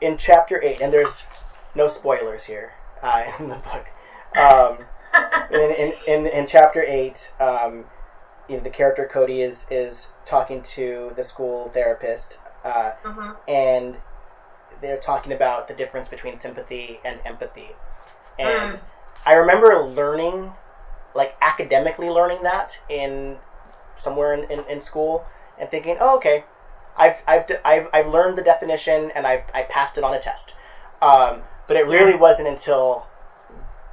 in chapter 8, and there's no spoilers here in the book. Um, in chapter 8, the character Cody is talking to the school therapist, and they're talking about the difference between sympathy and empathy. And I remember learning, like academically learning that in somewhere in school, and thinking, oh, okay, I've learned the definition and I passed it on a test. But it really wasn't until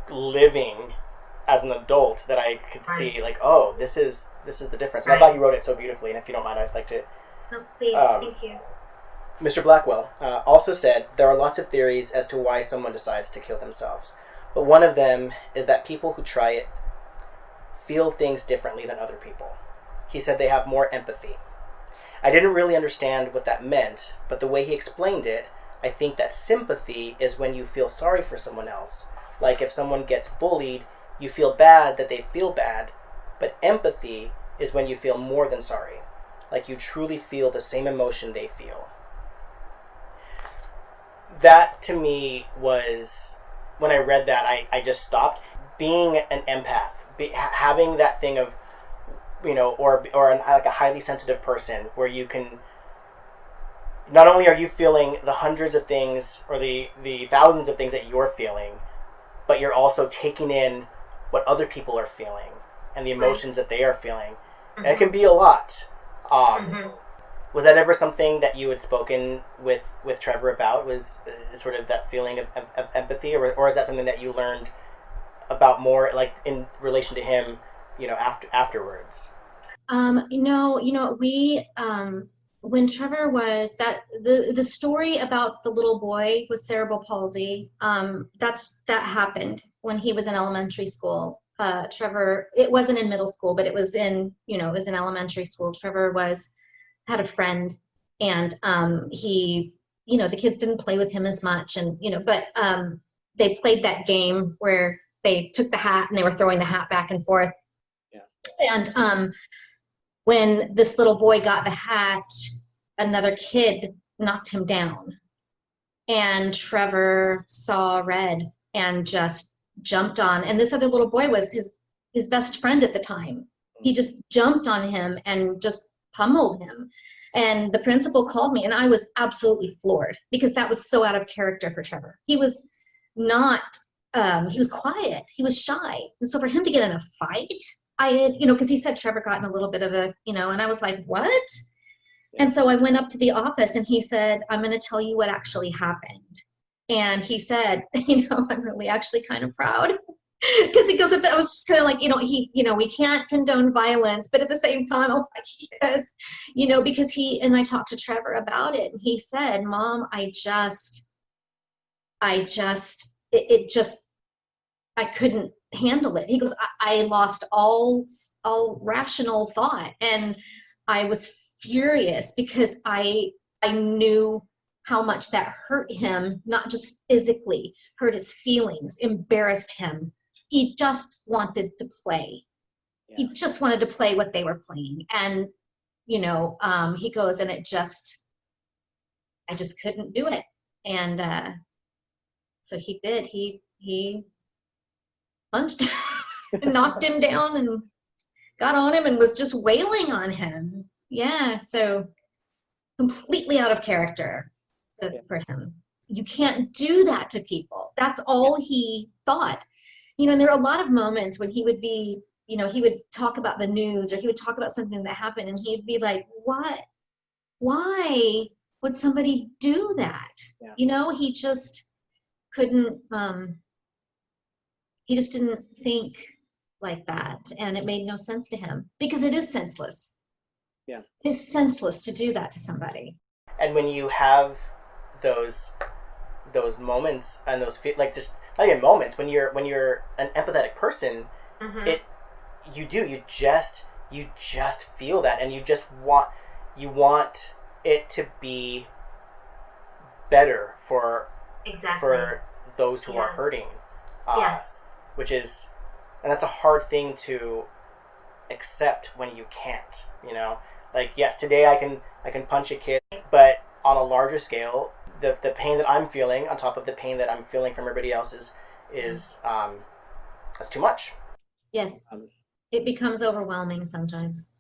living as an adult that I could see, like, oh, this is the difference. And I thought you wrote it so beautifully, and if you don't mind, I'd like to. No, please, thank you. Mr. Blackwell also said there are lots of theories as to why someone decides to kill themselves, but one of them is that people who try it feel things differently than other people. He said they have more empathy. I didn't really understand what that meant, but the way he explained it, I think that sympathy is when you feel sorry for someone else. Like if someone gets bullied, you feel bad that they feel bad, but empathy is when you feel more than sorry. Like you truly feel the same emotion they feel. That to me was, when I read that, I just stopped. Being an empath, having that thing of, like a highly sensitive person where you can, not only are you feeling the hundreds of things or the thousands of things that you're feeling, but you're also taking in what other people are feeling and the emotions that they are feeling. Mm-hmm. It can be a lot. Was that ever something that you had spoken with Trevor about, was sort of that feeling of empathy, or is that something that you learned about more, like in relation to him, afterwards? We when Trevor was the story about the little boy with cerebral palsy, that happened when he was in elementary school. Trevor, it wasn't in middle school, but it was in elementary school. Trevor had a friend, and he, the kids didn't play with him as much, and but they played that game where they took the hat and they were throwing the hat back and forth. Yeah. And when this little boy got the hat, another kid knocked him down, and Trevor saw red and just jumped on. And this other little boy was his best friend at the time. He just jumped on him and just pummeled him. And the principal called me, and I was absolutely floored, because that was so out of character for Trevor. He was not, he was quiet, he was shy. And so for him to get in a fight, I had, because he said Trevor got in a little bit of a, and I was like, what? And so I went up to the office, and he said, I'm going to tell you what actually happened. And he said, I'm really actually kind of proud. Because he goes, I was just kind of like, we can't condone violence, but at the same time, I was like, yes, because I talked to Trevor about it, and he said, Mom, I couldn't handle it. He goes, I lost all rational thought, and I was furious because I knew how much that hurt him, not just physically, hurt his feelings, embarrassed him. He just wanted to play. Yeah. He just wanted to play what they were playing. And, he goes, and I just couldn't do it. And so he did. He punched and knocked him down and got on him and was just wailing on him. Yeah, so completely out of character for him. You can't do that to people. That's all he thought. And there are a lot of moments when he would be, he would talk about the news, or he would talk about something that happened, and he'd be like, what? Why would somebody do that? Yeah. He just couldn't, he just didn't think like that. And it made no sense to him, because it is senseless. Yeah. It's senseless to do that to somebody. And when you have those moments and those just not even moments, when you're an empathetic person, you just feel that, and you want it to be better for those who are hurting. Yes. And that's a hard thing to accept when you can't. Like, yes, today I can punch a kid, but on a larger scale, the pain that I'm feeling on top of the pain that I'm feeling from everybody else is that's too much. Yes, Um, it becomes overwhelming sometimes.